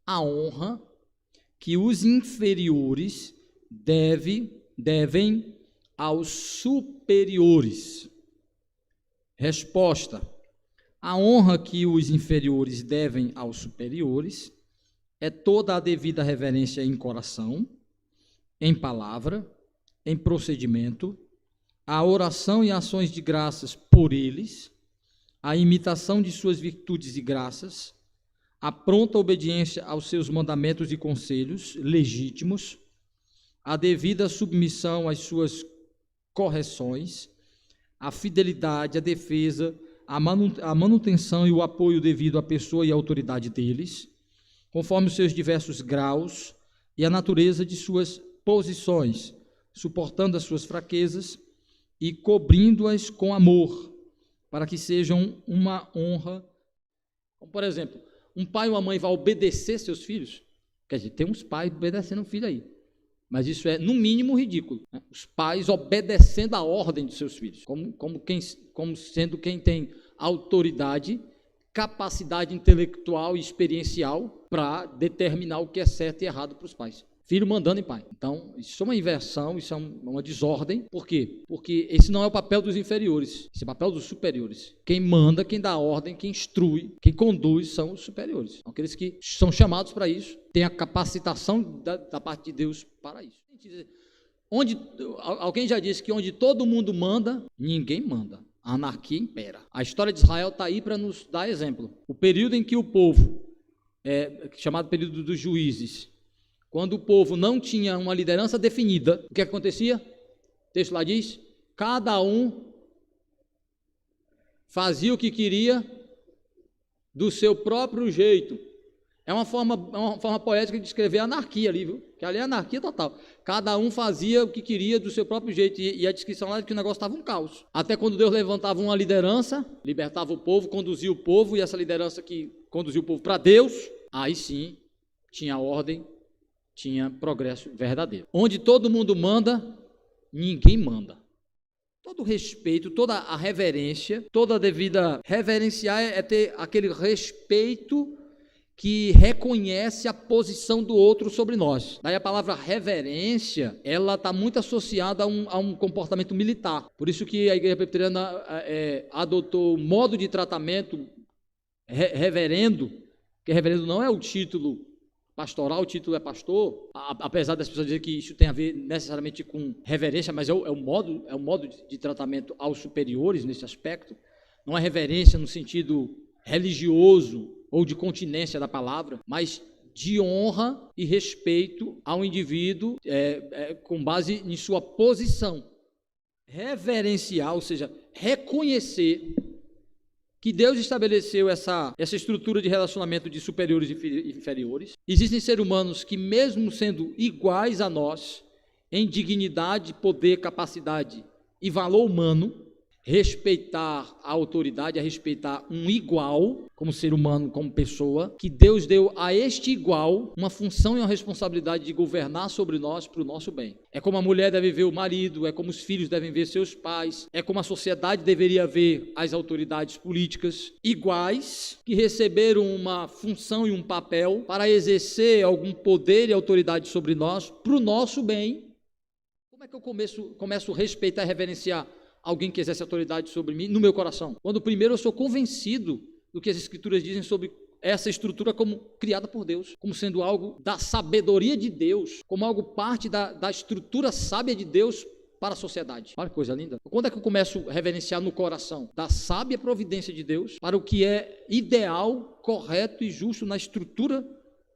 a honra que os inferiores devem aos superiores. Resposta: a honra que os inferiores devem aos superiores é toda a devida reverência em coração, em palavra, em procedimento, a oração e ações de graças por eles, a imitação de suas virtudes e graças, a pronta obediência aos seus mandamentos e conselhos legítimos, a devida submissão às suas correções, a fidelidade, a defesa, a manutenção e o apoio devido à pessoa e à autoridade deles, conforme os seus diversos graus e a natureza de suas posições, suportando as suas fraquezas e cobrindo-as com amor, para que sejam uma honra. Como, por exemplo, um pai ou uma mãe vai obedecer seus filhos? Quer dizer, tem uns pais obedecendo um filho aí, mas isso é, no mínimo, ridículo, né? Os pais obedecendo a ordem dos seus filhos, como sendo quem tem autoridade, capacidade intelectual e experiencial para determinar o que é certo e errado para os pais. Filho mandando em pai. Então, isso é uma inversão, isso é uma desordem. Por quê? Porque esse não é o papel dos inferiores, esse é o papel dos superiores. Quem manda, quem dá ordem, quem instrui, quem conduz são os superiores. São aqueles que são chamados para isso, têm a capacitação da parte de Deus para isso. Alguém já disse que onde todo mundo manda, ninguém manda. A anarquia impera. A história de Israel está aí para nos dar exemplo. O período em que o povo, chamado período dos juízes, quando o povo não tinha uma liderança definida, o que acontecia? O texto lá diz, cada um fazia o que queria do seu próprio jeito. É uma forma poética de descrever a anarquia ali, viu? Que ali é anarquia total. Cada um fazia o que queria do seu próprio jeito. E a descrição lá é que o negócio estava um caos. Até quando Deus levantava uma liderança, libertava o povo, conduzia o povo, e essa liderança que conduzia o povo para Deus, aí sim tinha ordem, tinha progresso verdadeiro. Onde todo mundo manda, ninguém manda. Todo respeito, toda a reverência, toda a devida reverenciar é ter aquele respeito que reconhece a posição do outro sobre nós. Daí a palavra reverência, ela está muito associada a um comportamento militar. Por isso que a Igreja Presbiteriana adotou o modo de tratamento reverendo, que reverendo não é o título pastoral, o título é pastor, apesar das pessoas dizerem que isso tem a ver necessariamente com reverência, mas é o modo de tratamento aos superiores nesse aspecto. Não é reverência no sentido religioso ou de continência da palavra, mas de honra e respeito ao indivíduo com base em sua posição. Reverenciar, ou seja, reconhecer que Deus estabeleceu essa estrutura de relacionamento de superiores e inferiores. Existem seres humanos que, mesmo sendo iguais a nós, em dignidade, poder, capacidade e valor humano, respeitar a autoridade, a respeitar um igual, como ser humano, como pessoa, que Deus deu a este igual uma função e uma responsabilidade de governar sobre nós para o nosso bem. É como a mulher deve ver o marido, é como os filhos devem ver seus pais, é como a sociedade deveria ver as autoridades políticas iguais, que receberam uma função e um papel para exercer algum poder e autoridade sobre nós para o nosso bem. Como é que eu começo a respeitar e reverenciar alguém que exerce autoridade sobre mim no meu coração? Quando primeiro eu sou convencido do que as Escrituras dizem sobre essa estrutura como criada por Deus, como sendo algo da sabedoria de Deus, como algo parte da estrutura sábia de Deus para a sociedade. Olha que coisa linda. Quando é que eu começo a reverenciar no coração? Da sábia providência de Deus para o que é ideal, correto e justo na estrutura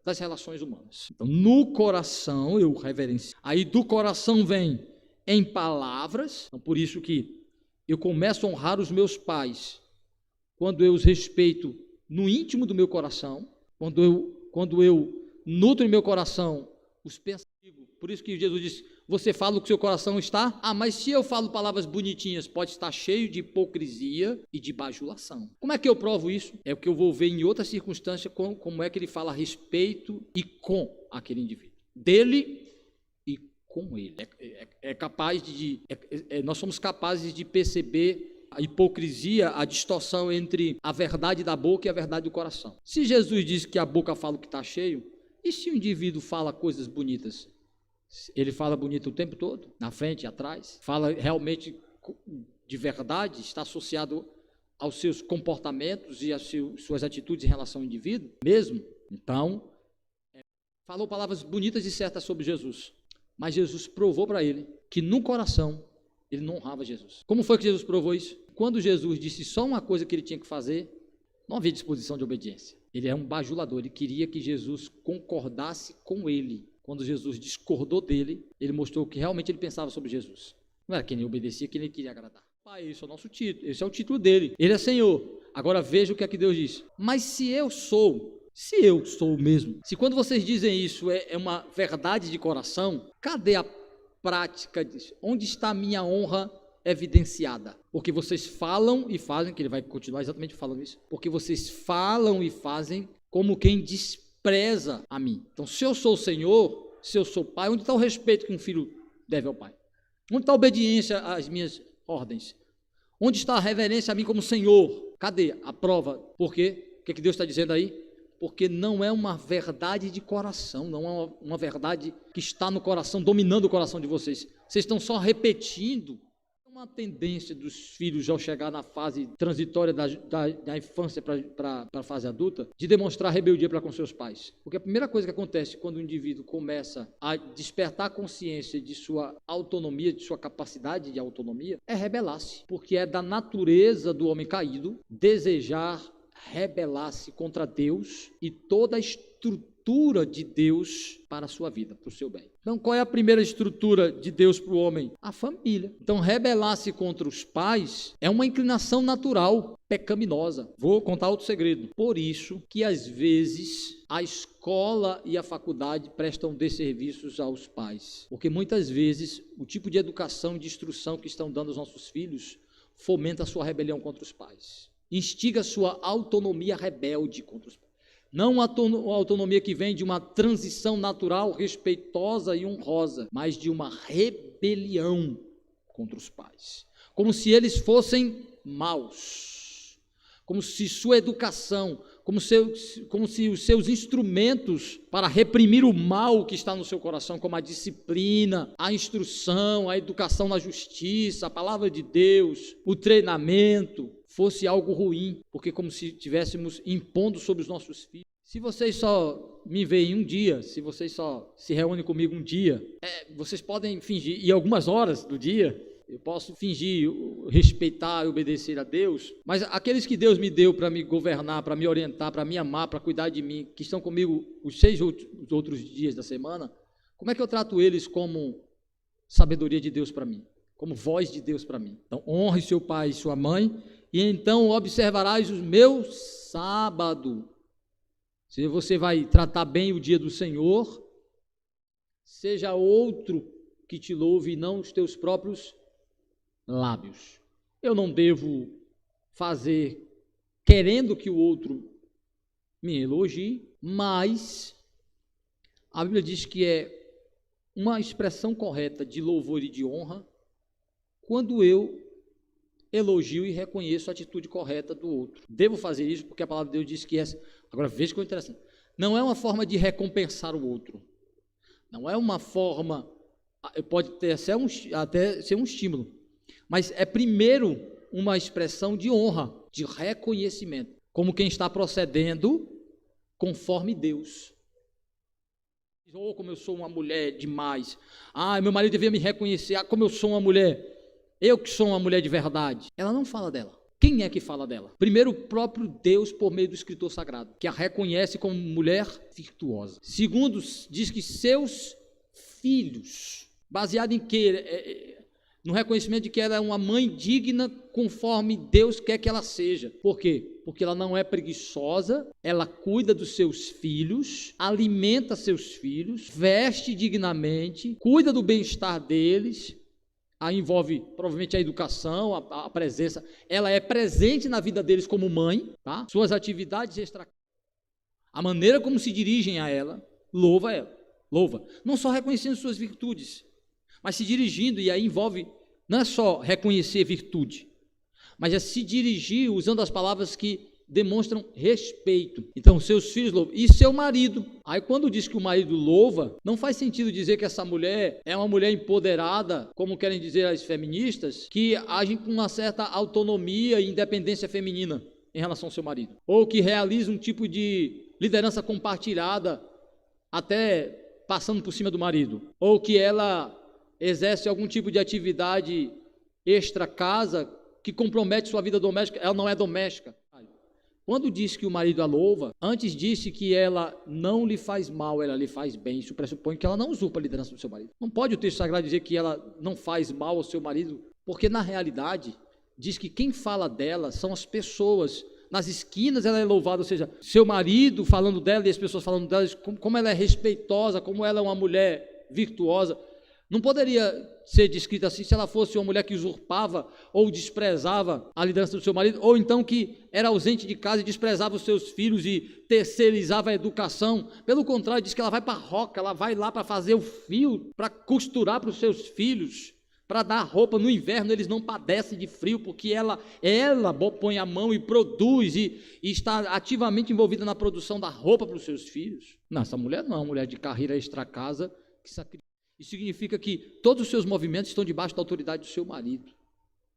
das relações humanas. Então, no coração eu reverencio. Aí do coração vem em palavras, então por isso que eu começo a honrar os meus pais quando eu os respeito no íntimo do meu coração, quando eu nutro em meu coração os pensamentos. Por isso que Jesus disse, você fala o que seu coração está? Mas se eu falo palavras bonitinhas, pode estar cheio de hipocrisia e de bajulação. Como é que eu provo isso? É o que eu vou ver em outra circunstância, como é que ele fala a respeito e com aquele indivíduo. Dele com ele. Nós somos capazes de perceber a hipocrisia, a distorção entre a verdade da boca e a verdade do coração. Se Jesus diz que a boca fala o que está cheio, E se o indivíduo fala coisas bonitas? Ele fala bonito o tempo todo, na frente e atrás? Fala realmente de verdade? Está associado aos seus comportamentos e às suas atitudes em relação ao indivíduo? Mesmo? Então, falou palavras bonitas e certas sobre Jesus. Mas Jesus provou para ele que no coração ele não honrava Jesus. Como foi que Jesus provou isso? Quando Jesus disse só uma coisa que ele tinha que fazer, não havia disposição de obediência. Ele é um bajulador, ele queria que Jesus concordasse com ele. Quando Jesus discordou dele, ele mostrou o que realmente ele pensava sobre Jesus. Não era quem ele obedecia, quem ele queria agradar. Pai, esse é o nosso título, esse é o título dele. Ele é Senhor. Agora veja o que é que Deus diz. Mas se eu sou mesmo, se quando vocês dizem isso é uma verdade de coração, cadê a prática disso? Onde está a minha honra evidenciada? Porque vocês falam e fazem, que ele vai continuar exatamente falando isso, porque vocês falam e fazem como quem despreza a mim. Então, se eu sou o Senhor, se eu sou pai, onde está o respeito que um filho deve ao pai? Onde está a obediência às minhas ordens? Onde está a reverência a mim como Senhor? Cadê a prova? Por quê? O que Deus está dizendo aí? Porque não é uma verdade de coração, não é uma verdade que está no coração, dominando o coração de vocês. Vocês estão só repetindo. Uma tendência dos filhos, ao chegar na fase transitória da infância para a fase adulta, de demonstrar rebeldia para com seus pais. Porque a primeira coisa que acontece quando o indivíduo começa a despertar a consciência de sua autonomia, de sua capacidade de autonomia, é rebelar-se. Porque é da natureza do homem caído desejar rebelar-se contra Deus e toda a estrutura de Deus para a sua vida, para o seu bem. Então, qual é a primeira estrutura de Deus para o homem? A família. Então, rebelar-se contra os pais é uma inclinação natural, pecaminosa. Vou contar outro segredo. Por isso que, às vezes, a escola e a faculdade prestam desserviços aos pais. Porque, muitas vezes, o tipo de educação e de instrução que estão dando aos nossos filhos fomenta a sua rebelião contra os pais. Instiga a sua autonomia rebelde contra os pais. Não a autonomia que vem de uma transição natural, respeitosa e honrosa, mas de uma rebelião contra os pais. Como se eles fossem maus. Como se sua educação, como se os seus instrumentos para reprimir o mal que está no seu coração, como a disciplina, a instrução, a educação na justiça, a palavra de Deus, o treinamento, fosse algo ruim, porque como se estivéssemos impondo sobre os nossos filhos. Se vocês só me veem um dia, se vocês só se reúnem comigo um dia, vocês podem fingir, e algumas horas do dia, eu posso fingir, respeitar e obedecer a Deus, mas aqueles que Deus me deu para me governar, para me orientar, para me amar, para cuidar de mim, que estão comigo os 6 outros dias da semana, como é que eu trato eles como sabedoria de Deus para mim? Como voz de Deus para mim? Então, honre seu pai e sua mãe, e então observarás os meus sábados. Se você vai tratar bem o dia do Senhor, seja outro que te louve e não os teus próprios lábios. Eu não devo fazer querendo que o outro me elogie, mas a Bíblia diz que é uma expressão correta de louvor e de honra quando eu elogio e reconheço a atitude correta do outro. Devo fazer isso porque a palavra de Deus diz que essa... Agora veja que é interessante. Não é uma forma de recompensar o outro. Não é uma forma... Pode ter até ser um estímulo. Mas é primeiro uma expressão de honra, de reconhecimento. Como quem está procedendo conforme Deus. Oh, como eu sou uma mulher demais. Ah, meu marido devia me reconhecer. Ah, como eu sou uma mulher... Eu que sou uma mulher de verdade. Ela não fala dela. Quem é que fala dela? Primeiro, o próprio Deus, por meio do escritor sagrado, que a reconhece como mulher virtuosa. Segundo, diz que seus filhos, baseado em quê? No reconhecimento de que ela é uma mãe digna conforme Deus quer que ela seja. Por quê? Porque ela não é preguiçosa, ela cuida dos seus filhos, alimenta seus filhos, veste dignamente, cuida do bem-estar deles. Aí envolve provavelmente a educação, a presença. Ela é presente na vida deles como mãe, tá? Suas atividades extra, a maneira como se dirigem a ela, louva. Não só reconhecendo suas virtudes, mas se dirigindo, e aí envolve, não é só reconhecer virtude, mas é se dirigir usando as palavras que demonstram respeito. Então, seus filhos louvam. E seu marido. Aí, quando diz que o marido louva, não faz sentido dizer que essa mulher é uma mulher empoderada, como querem dizer as feministas, que agem com uma certa autonomia e independência feminina em relação ao seu marido. Ou que realiza um tipo de liderança compartilhada, até passando por cima do marido. Ou que ela exerce algum tipo de atividade extra-casa que compromete sua vida doméstica. Ela não é doméstica. Quando diz que o marido a louva, antes disse que ela não lhe faz mal, ela lhe faz bem. Isso pressupõe que ela não usurpa a liderança do seu marido. Não pode o texto sagrado dizer que ela não faz mal ao seu marido, porque na realidade diz que quem fala dela são as pessoas. Nas esquinas ela é louvada, ou seja, seu marido falando dela e as pessoas falando dela, como ela é respeitosa, como ela é uma mulher virtuosa. Não poderia ser descrita assim se ela fosse uma mulher que usurpava ou desprezava a liderança do seu marido, ou então que era ausente de casa e desprezava os seus filhos e terceirizava a educação. Pelo contrário, diz que ela vai para a roca, ela vai lá para fazer o fio, para costurar para os seus filhos, para dar roupa. No inverno eles não padecem de frio, porque ela põe a mão e produz e está ativamente envolvida na produção da roupa para os seus filhos. Não, essa mulher não é uma mulher de carreira extra-casa que sacrifica. Isso significa que todos os seus movimentos estão debaixo da autoridade do seu marido,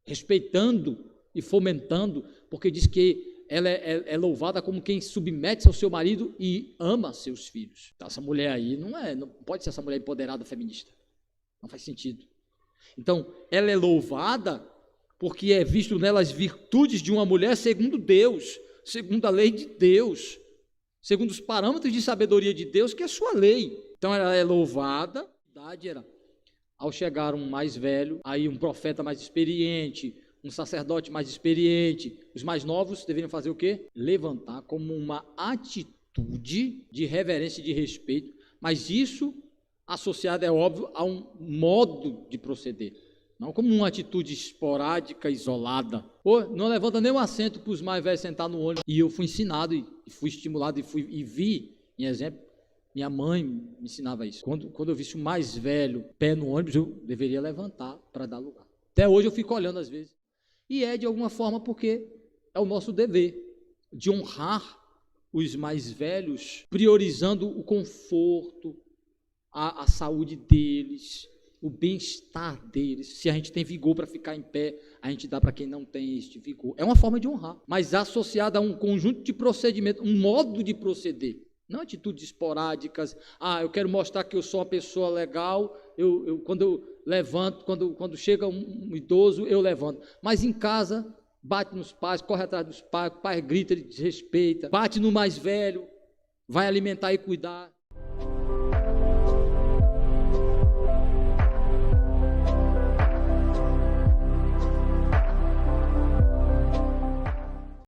respeitando e fomentando, porque diz que ela é louvada como quem submete-se ao seu marido e ama seus filhos. Então, essa mulher aí não pode ser essa mulher empoderada feminista. Não faz sentido. Então, ela é louvada porque é visto nela as virtudes de uma mulher segundo Deus, segundo a lei de Deus, segundo os parâmetros de sabedoria de Deus, que é a sua lei. Então, ela é louvada. Era, ao chegar um mais velho, aí um profeta mais experiente, um sacerdote mais experiente, os mais novos deveriam fazer o quê? Levantar como uma atitude de reverência e de respeito, mas isso associado, é óbvio, a um modo de proceder, não como uma atitude esporádica, isolada. Pô, não levanta nem um assento para os mais velhos sentar no ônibus. E eu fui ensinado, e fui estimulado, e vi, em exemplo, minha mãe me ensinava isso. Quando eu visse o mais velho pé no ônibus, eu deveria levantar para dar lugar. Até hoje eu fico olhando às vezes. E é de alguma forma porque é o nosso dever de honrar os mais velhos, priorizando o conforto, a saúde deles, o bem-estar deles. Se a gente tem vigor para ficar em pé, a gente dá para quem não tem este vigor. É uma forma de honrar, mas associada a um conjunto de procedimentos, um modo de proceder. Não atitudes esporádicas. Eu quero mostrar que eu sou uma pessoa legal, quando eu levanto, quando chega um idoso, eu levanto. Mas em casa, bate nos pais, corre atrás dos pais, o pai grita, ele desrespeita, bate no mais velho, vai alimentar e cuidar.